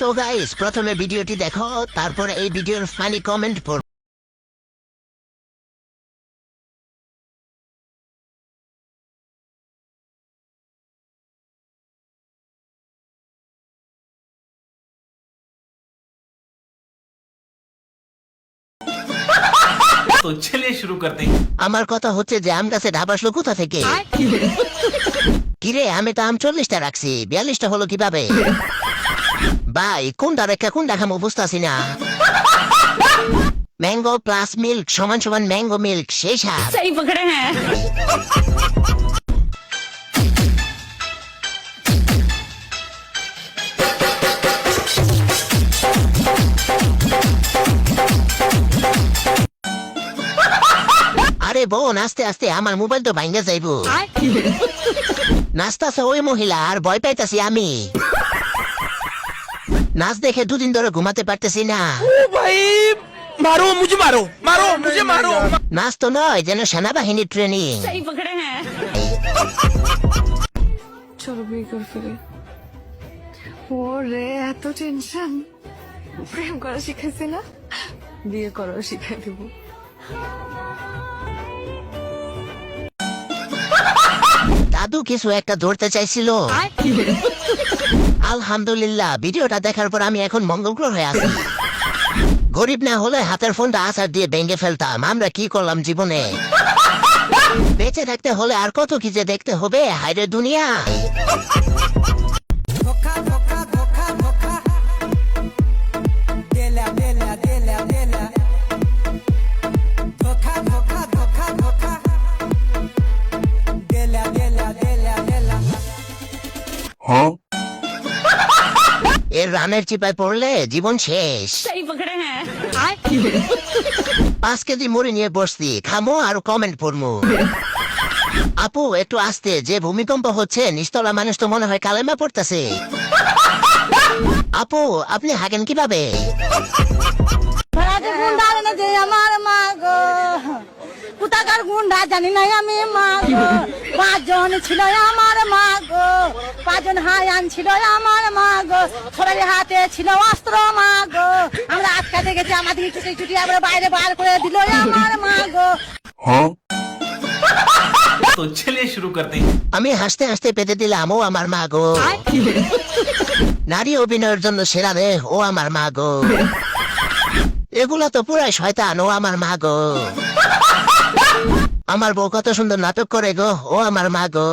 তো গাইস, প্রথমে ভিডিওটি দেখো, তারপর এই ভিডিওর ফানি কমেন্ট পড়ো। तो चलिए शुरू करते हैं। আমার কথা হচ্ছে যে আম গাছে ঢাব আসলো কোথা থেকে? কিরে, আমি তো আম 40টা রাখছি, 42টা হলো কিভাবে? ভাই, কোনটা রেখা কোনটা খামো বুঝতেছি না। ম্যাঙ্গো প্লাস মিল্ক সমান সমান ম্যাঙ্গো মিল্ক, সেই স্বাদ। सही पकड़े हैं। আরে বোন, আস্তে আস্তে, আমার মোবাইল তো ভাঙ্গে যাইবো। নাচতাছে ওই মহিলা আর ভয় পাইতাছি আমি। নাচ দেখে দুদিন ধরে ঘুমাতে পারতেছি না। भाई मारो मुझे मारो নাচ তো নয়, যেন সেনাবাহিনীর ট্রেনিং। सही पकड़े हैं। চলো বিয়ে করে ফেলি। ওরে এত টেনশন, প্রেম করা শিখাইছি না, বিয়ে করা শিখাই দেব। দাদু কিছু একটা ধরতে চাইছিল। আলহামদুলিল্লাহ, ভিডিওটা দেখার পর আমি এখন মঙ্গল গ্রহে আছি। গরিব না হলে হাতের ফোনটা আছাড় দিয়ে ভেঙে ফেলতাম। আমরা কি করলাম জীবনে? বেঁচে থাকতে হলে আর কত কি যে দেখতে হবে, হায়রে দুনিয়া। এর রানের চিপায় পড়লে জীবন শেষ। सही पकड़े हैं। 5 কেজি মুড়ি নিয়ে বসছি, খামো আর কমেন্ট পড়মু। আপু একটু আস্তে, যে ভূমিকম্প হচ্ছে নিচতলা মানুষ তো মনে হয় কালেমা পড়তেছে। আপু আপনি হাগেন কিভাবে? গুন্ডা যে আমার মা গো, কোথাকার গুন্ডা জানি না আমি মা গো। 5 জন ছিল আমার মা গো, 5 জন হায়ান ছিল আমার মা গো, সবাই হাতে ছিল অস্ত্র মা গো। আমরা আটকাতে গেছি, আমাদের ছুটি ছুটি আবার বাইরে বার করে দিল আমার মা গো। तो चलिए शुरू करते हैं। আমি হাসতে হাসতে পেতে দিলাম, ও আমার মা গো। নারী অভিনয়ের জন্য সেরা রে, ও আমার মা গো। এগুলা তো পুরাই শয়তান, ও আমার মা গো। আমার বউ কত সুন্দর নাটক করে গো, ও আমার মা গো।